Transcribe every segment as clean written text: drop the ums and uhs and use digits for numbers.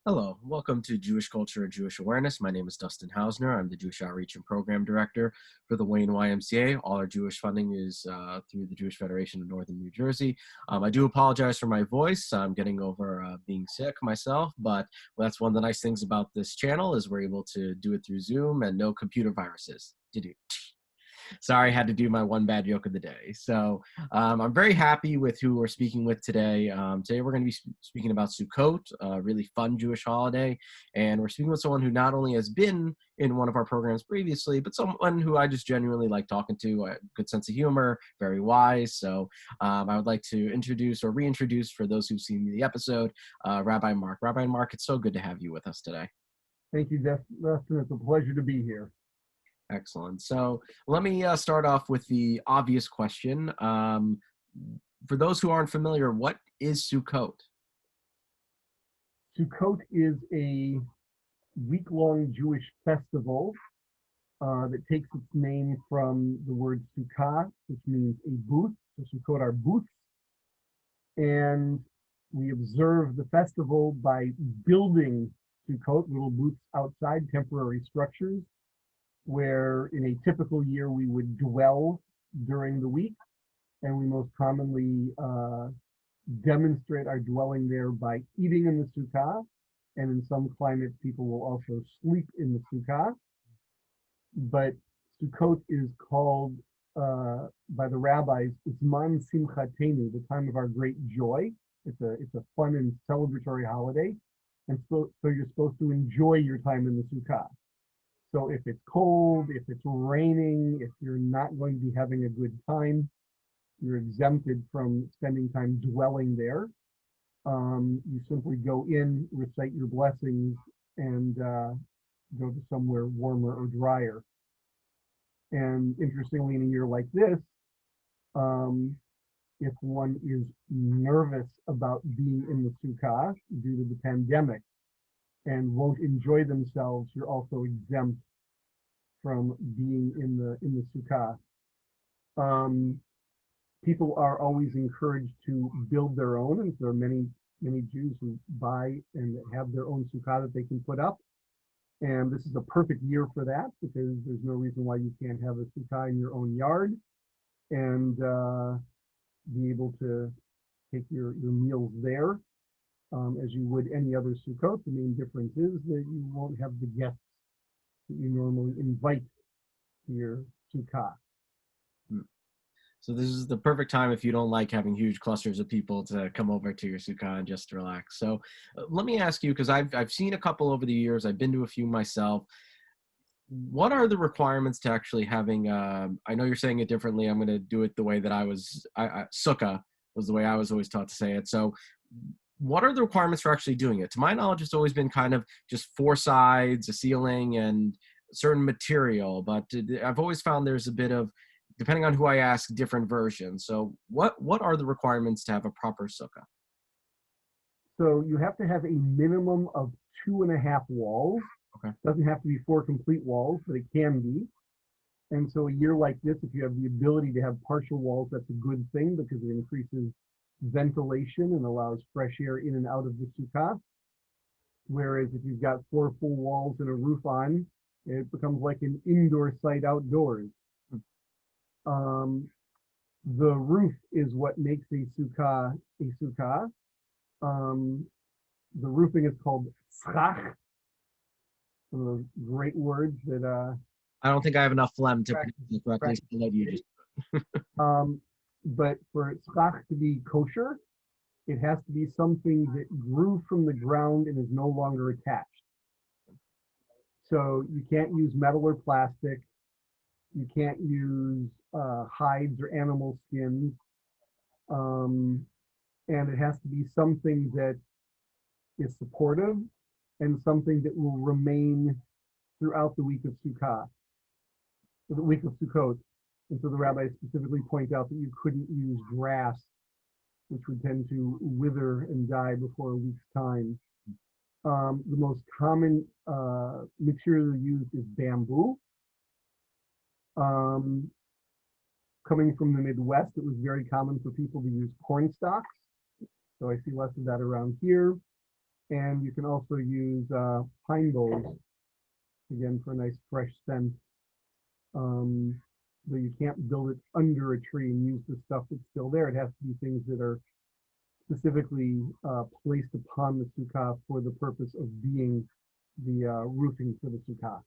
Hello, welcome to Jewish Culture and Jewish Awareness. My name is Dustin Hausner. I'm the Jewish Outreach and Program Director for the Wayne YMCA. All our Jewish funding is through the Jewish Federation of Northern New Jersey. I do apologize for my voice. I'm getting over being sick myself, but that's one of the nice things about this channel is we're able to do it through Zoom and no computer viruses. Sorry, I had to do my one bad joke of the day. So I'm very happy with who we're speaking with today. Today we're going to be speaking about Sukkot, a really fun Jewish holiday. And we're speaking with someone who not only has been in one of our programs previously, but someone who I just genuinely like talking to, a good sense of humor, very wise. So I would like to introduce or reintroduce, for those who've seen the episode, Rabbi Mark. Rabbi Mark, it's so good to have you with us today. Thank you, Dustin. It's a pleasure to be here. Excellent. So let me start off with the obvious question. For those who aren't familiar, what is Sukkot? Sukkot is a week-long Jewish festival that takes its name from the word sukkah, which means a booth. So Sukkot are booths. And we observe the festival by building Sukkot, little booths outside, temporary structures, where in a typical year we would dwell during the week, and we most commonly demonstrate our dwelling there by eating in the sukkah, and in some climates people will also sleep in the sukkah. But Sukkot is called by the rabbis Zman Simchatenu, the time of our great joy. It's a fun and celebratory holiday, and so you're supposed to enjoy your time in the sukkah. So if it's cold, if it's raining, if you're not going to be having a good time, you're exempted from spending time dwelling there. You simply go in, recite your blessings, and go to somewhere warmer or drier. And interestingly, in a year like this, if one is nervous about being in the sukkah due to the pandemic and won't enjoy themselves, you're also exempt from being in the sukkah. People are always encouraged to build their own, and there are many Jews who buy and have their own sukkah that they can put up. And this is a perfect year for that, because there's no reason why you can't have a sukkah in your own yard and be able to take your meals there as you would any other Sukkot. The main difference is that you won't have the guests that you normally invite to your sukkah. So this is the perfect time if you don't like having huge clusters of people to come over to your sukkah and just relax. So let me ask you, because I've seen a couple over the years, I've been to a few myself. What are the requirements to actually having, I know you're saying it differently. I'm going to do it the way that sukkah was the way I was always taught to say it. So what are the requirements for actually doing it? To my knowledge, it's always been kind of just four sides, a ceiling, and certain material. But I've always found there's a bit of, depending on who I ask, different versions. So what are the requirements to have a proper sukkah? So you have to have a minimum of 2.5 walls. Okay. Doesn't have to be 4 complete walls, but it can be. And so a year like this, if you have the ability to have partial walls, that's a good thing, because it increases ventilation and allows fresh air in and out of the sukkah. Whereas if you've got 4 full walls and a roof on, it becomes like an indoor site outdoors. The roof is what makes a sukkah a sukkah. The roofing is called schach, one of those great words that I don't think I have enough phlegm to pronounce it correctly. So I'll let you just. But for schach to be kosher, it has to be something that grew from the ground and is no longer attached. So you can't use metal or plastic. You can't use hides or animal skins. And it has to be something that is supportive and something that will remain throughout the week of Sukkot, the week of Sukkot. And so the rabbis specifically point out that you couldn't use grass, which would tend to wither and die before a week's time. The most common material used is bamboo. Coming from the Midwest, it was very common for people to use corn stalks. So I see less of that around here. And you can also use pine boughs, again, for a nice fresh scent. Though you can't build it under a tree and use the stuff that's still there. It has to be things that are specifically placed upon the sukkah for the purpose of being the roofing for the sukkah.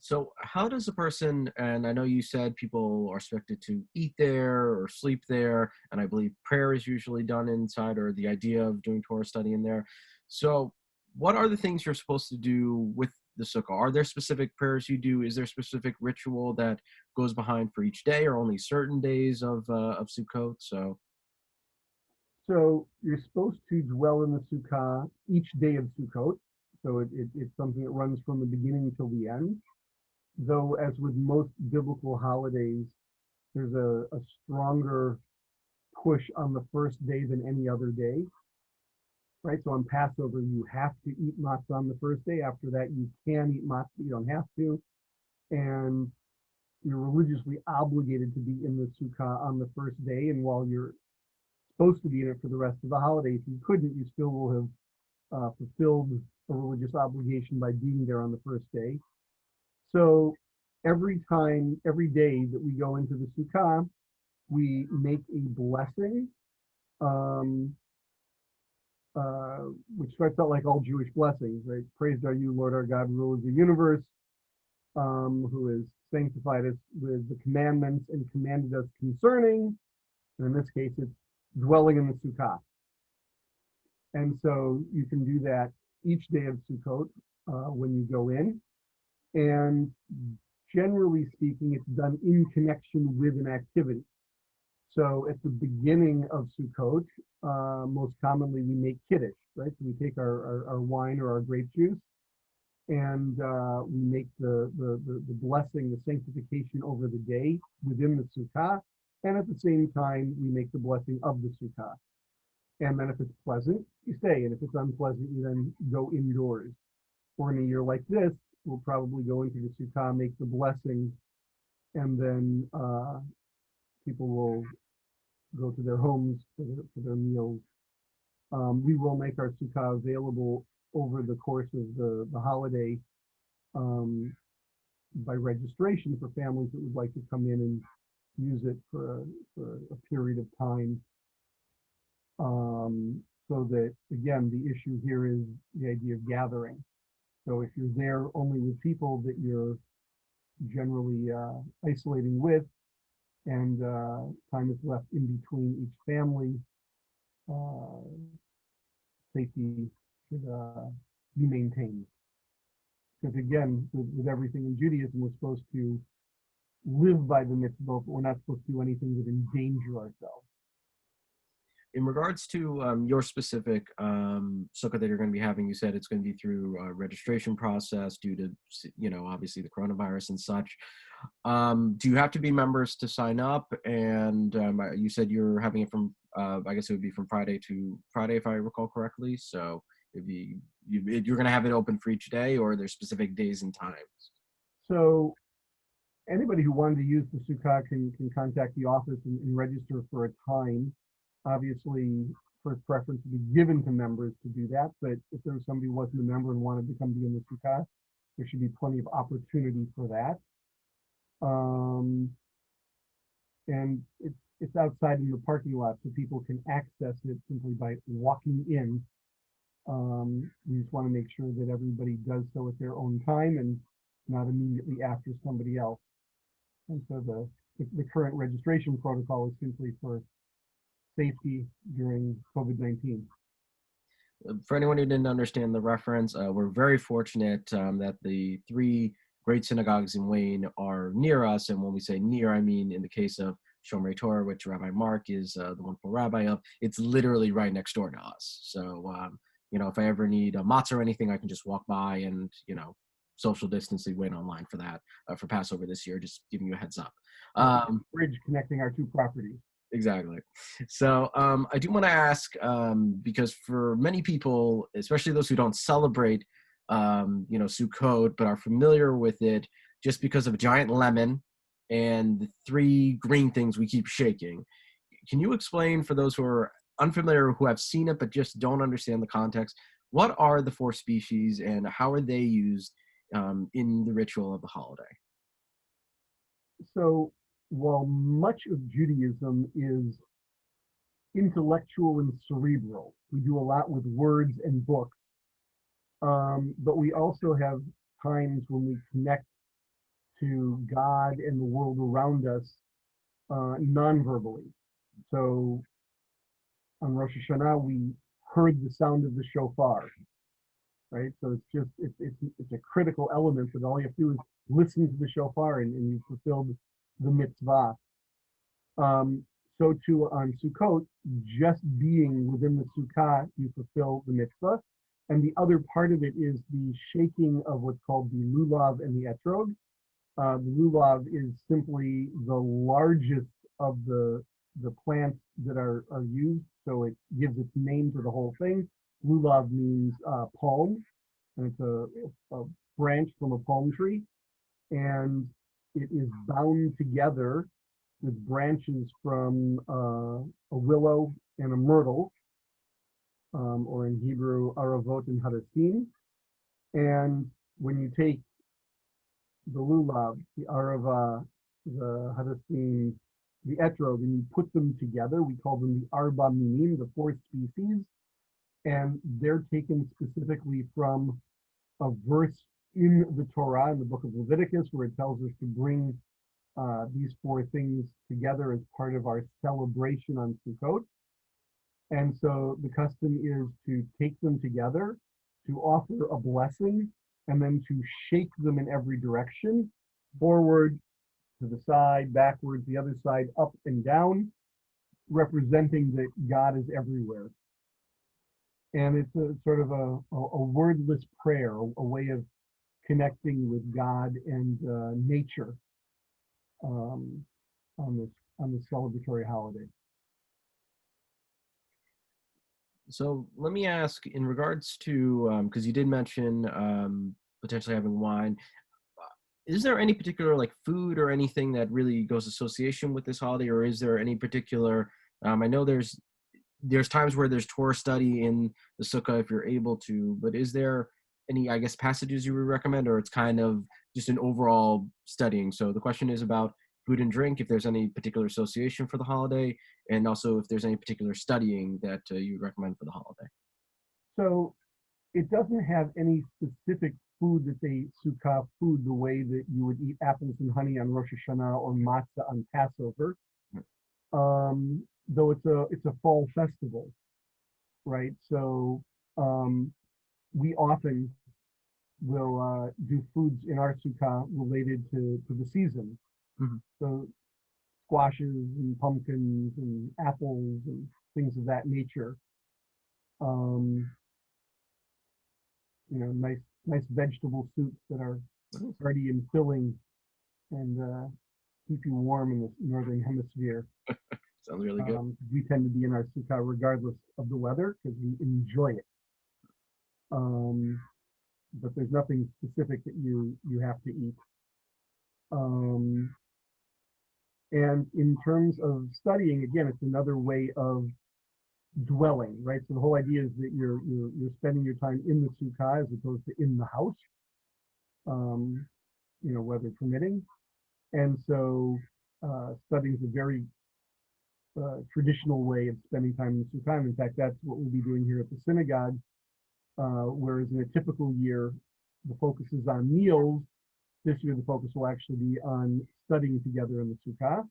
So how does a person, and I know you said people are expected to eat there or sleep there, and I believe prayer is usually done inside, or the idea of doing Torah study in there. So what are the things you're supposed to do with the sukkah? Are there specific prayers you do? Is there specific ritual that goes behind for each day, or only certain days of Sukkot? So you're supposed to dwell in the sukkah each day of Sukkot. So it's something that runs from the beginning till the end. Though, as with most biblical holidays, there's a stronger push on the first day than any other day, right? So on Passover, you have to eat matzah on the first day. After that, you can eat matzah, you don't have to. And you're religiously obligated to be in the sukkah on the first day. And while you're supposed to be in it for the rest of the holiday, if you couldn't, you still will have fulfilled a religious obligation by being there on the first day. So every day that we go into the sukkah, we make a blessing, which starts out like all Jewish blessings, right? Praised are you, Lord our God, ruler of the universe, who has sanctified us with the commandments and commanded us concerning, and in this case, it's dwelling in the sukkah. And so you can do that each day of Sukkot when you go in. And generally speaking, it's done in connection with an activity. So at the beginning of Sukkot, most commonly we make kiddush, right? So we take our wine or our grape juice, and we make the blessing, the sanctification over the day within the sukkah, and at the same time we make the blessing of the sukkah. And then if it's pleasant, you stay, and if it's unpleasant, you then go indoors. Or in a year like this, we'll probably go into the sukkah, make the blessing, and then people will go to their homes for their meals. We will make our sukkah available over the course of the holiday by registration for families that would like to come in and use it for a period of time. So that, again, the issue here is the idea of gathering. So if you're there only with people that you're generally isolating with, and time is left in between each family, safety should be maintained. Because again, with everything in Judaism, we're supposed to live by the mitzvot, but we're not supposed to do anything that endanger ourselves. In regards to your specific sukkah that you're going to be having, you said it's going to be through a registration process due to, obviously the coronavirus and such. Do you have to be members to sign up? And you said you're having it from, I guess it would be from Friday to Friday, if I recall correctly. So you're going to have it open for each day, or there's specific days and times? So anybody who wanted to use the sukkah can contact the office and register for a time. Obviously, first preference would be given to members to do that, but if there was somebody who wasn't a member and wanted to come be in the sukkah, there should be plenty of opportunity for that. And it's outside in the parking lot, so people can access it simply by walking in. We just want to make sure that everybody does so at their own time and not immediately after somebody else. And so the current registration protocol is simply for safety during COVID-19. For anyone who didn't understand the reference, we're very fortunate that the three great synagogues in Wayne are near us. And when we say near, I mean in the case of Shomrei Torah, which Rabbi Mark is the wonderful rabbi of, it's literally right next door to us. So, if I ever need a matzah or anything, I can just walk by and, social distancing, wait online for that, for Passover this year, just giving you a heads up. Bridge connecting our two properties. Exactly. So I do want to ask, because for many people, especially those who don't celebrate, Sukkot, but are familiar with it just because of a giant lemon and the three green things we keep shaking. Can you explain for those who are unfamiliar who have seen it but just don't understand the context, what are the four species and how are they used in the ritual of the holiday? So while much of Judaism is intellectual and cerebral, we do a lot with words and books, but we also have times when we connect to God and the world around us non-verbally. So on Rosh Hashanah, we heard the sound of the shofar, right? So it's a critical element that all you have to do is listen to the shofar and you've fulfilled the mitzvah. So too on Sukkot, just being within the sukkah, you fulfill the mitzvah. And the other part of it is the shaking of what's called the lulav and the etrog. The lulav is simply the largest of the plants that are used, so it gives its name to the whole thing. Lulav means palm, and it's a branch from a palm tree, and it is bound together with branches from a willow and a myrtle, or in Hebrew, aravot and hadassim. And when you take the lulav, the arava, the hadassim, the etrog, and you put them together, we call them the arba minim, the four species, and they're taken specifically from a verse in the Torah, in the book of Leviticus, where it tells us to bring these four things together as part of our celebration on Sukkot. And so the custom is to take them together, to offer a blessing, and then to shake them in every direction, forward, to the side, backwards, the other side, up and down, representing that God is everywhere. And it's a sort of a wordless prayer, a way of connecting with God and nature on this celebratory holiday. So let me ask, in regards to, because you did mention potentially having wine, is there any particular like food or anything that really goes association with this holiday, or is there any particular? I know there's times where there's Torah study in the sukkah if you're able to, but is there any, I guess, passages you would recommend, or it's kind of just an overall studying? So the question is about food and drink, if there's any particular association for the holiday, and also if there's any particular studying that you would recommend for the holiday. So it doesn't have any specific food that's a sukkah food the way that you would eat apples and honey on Rosh Hashanah or matzah on Passover. Though it's a fall festival, right? So we often will do foods in our sukkah related to the season. Mm-hmm. So squashes and pumpkins and apples and things of that nature. Nice vegetable soups that are hearty and filling and keep you warm in the northern hemisphere. Sounds really good. We tend to be in our sukkah regardless of the weather because we enjoy it. But there's nothing specific that you have to eat. And in terms of studying, again, it's another way of dwelling, right? So the whole idea is that you're spending your time in the sukkah as opposed to in the house, weather permitting. And so studying is a very traditional way of spending time in the sukkah. In fact, that's what we'll be doing here at the synagogue. Whereas in a typical year, the focus is on meals. This year, the focus will actually be on studying together in the sukkah.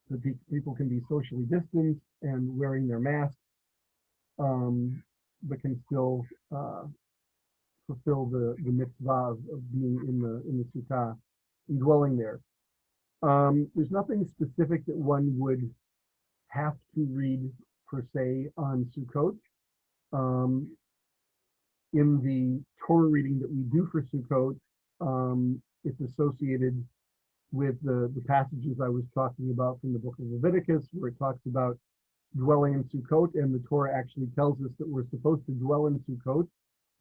So people can be socially distanced and wearing their masks, but can still fulfill the mitzvah of being in the sukkah and dwelling there. There's nothing specific that one would have to read per se on Sukkot. In the Torah reading that we do for Sukkot, it's associated with the passages I was talking about from the book of Leviticus, where it talks about dwelling in Sukkot, and the Torah actually tells us that we're supposed to dwell in Sukkot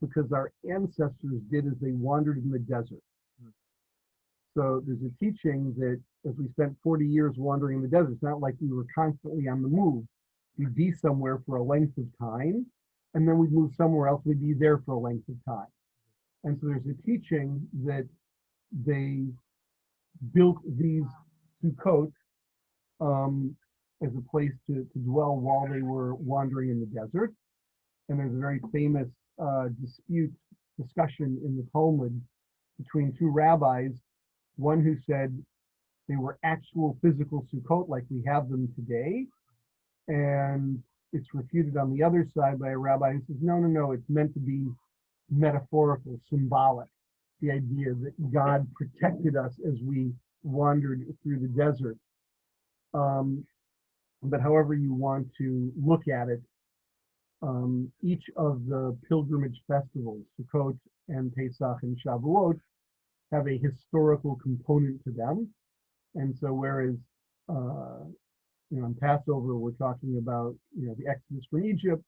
because our ancestors did as they wandered in the desert. So there's a teaching that as we spent 40 years wandering in the desert, it's not like we were constantly on the move. We'd be somewhere for a length of time, and then we'd move somewhere else. We'd be there for a length of time. And so there's a teaching that they built these Sukkot as a place to dwell while they were wandering in the desert. And there's a very famous discussion in the Talmud between two rabbis, one who said they were actual physical Sukkot like we have them today, and it's refuted on the other side by a rabbi who says, no, no, no, it's meant to be metaphorical, symbolic. The idea that God protected us as we wandered through the desert. But however you want to look at it, each of the pilgrimage festivals, Sukkot and Pesach and Shavuot, have a historical component to them. And so whereas on Passover, we're talking about, the Exodus from Egypt,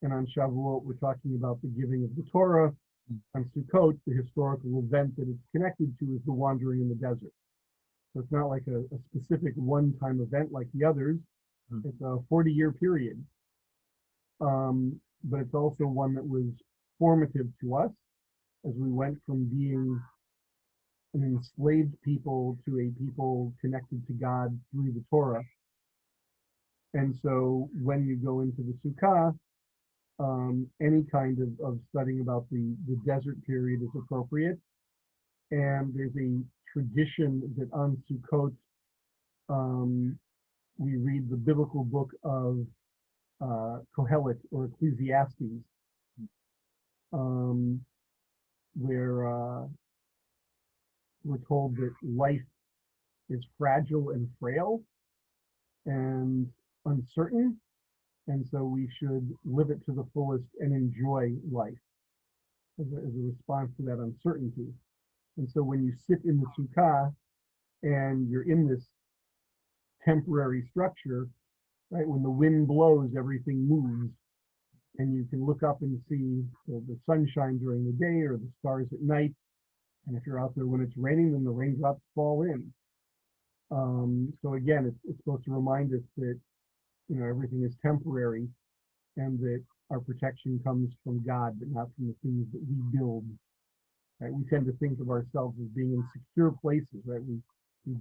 and on Shavuot, we're talking about the giving of the Torah. On Sukkot, the historical event that it's connected to is the wandering in the desert. So it's not like a specific one-time event like the others. It's a 40-year period. But it's also one that was formative to us as we went from being an enslaved people to a people connected to God through the Torah. And so when you go into the Sukkah, any kind of studying about the desert period is appropriate. And there's a tradition that on Sukkot, we read the biblical book of Kohelet or Ecclesiastes, where we're told that life is fragile and frail and uncertain, and so we should live it to the fullest and enjoy life as a response to that uncertainty. And so when you sit in the Sukkah and you're in this temporary structure, right, when the wind blows, everything moves, and you can look up and see the sunshine during the day or the stars at night. And if you're out there when it's raining, then the raindrops fall in. So again, it's supposed to remind us that everything is temporary, and that our protection comes from God, but not from the things that we build. Right? We tend to think of ourselves as being in secure places, right? We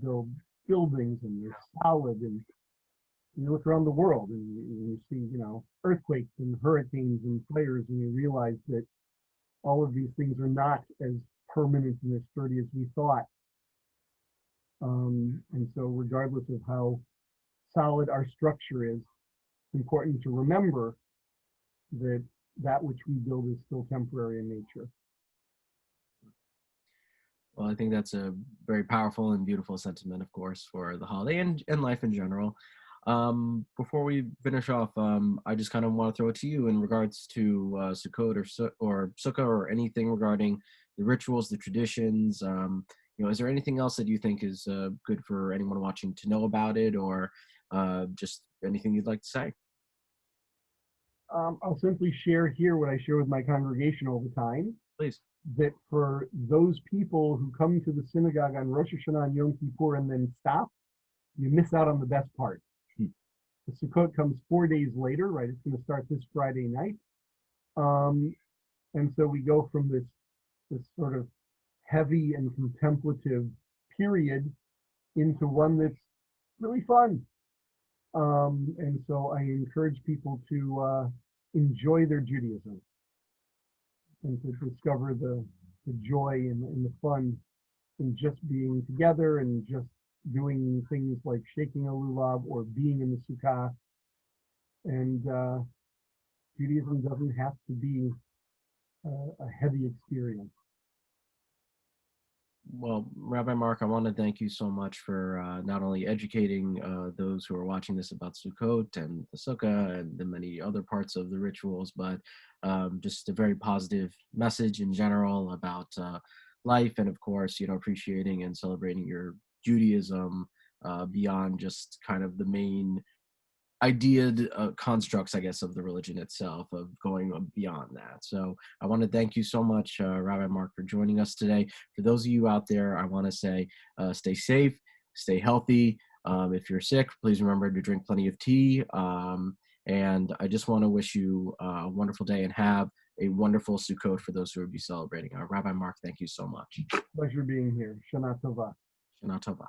build buildings and they're solid, and you look around the world and you see, earthquakes and hurricanes and fires, and you realize that all of these things are not as permanent and as sturdy as we thought. And so regardless of how solid our structure is, it's important to remember that which we build is still temporary in nature. Well, I think that's a very powerful and beautiful sentiment, of course, for the holiday and life in general. Before we finish off, I just kind of want to throw it to you in regards to Sukkot or Sukkah or anything regarding the rituals, the traditions. Is there anything else that you think is good for anyone watching to know about it, or just anything you'd like to say? I'll simply share here what I share with my congregation all the time. Please. That for those people who come to the synagogue on Rosh Hashanah and Yom Kippur and then stop, you miss out on the best part. The Sukkot comes 4 days later, right? It's going to start this Friday night. And so we go from this sort of heavy and contemplative period into one that's really fun. And so I encourage people to enjoy their Judaism and to discover the joy and the fun in just being together and just doing things like shaking a lulav or being in the sukkah. And Judaism doesn't have to be a heavy experience. Well, Rabbi Mark, I want to thank you so much for not only educating those who are watching this about Sukkot and the Sukkah and the many other parts of the rituals, but just a very positive message in general about life, and of course, appreciating and celebrating your Judaism beyond just kind of the main constructs, I guess, of the religion itself, of going beyond that. So I want to thank you so much, Rabbi Mark, for joining us today. For those of you out there, I want to say stay safe, stay healthy, If you're sick, please remember to drink plenty of tea. And I just want to wish you a wonderful day and have a wonderful Sukkot for those who will be celebrating. Rabbi Mark, thank you so much. Pleasure being here. Shana Tova. Shana Tova.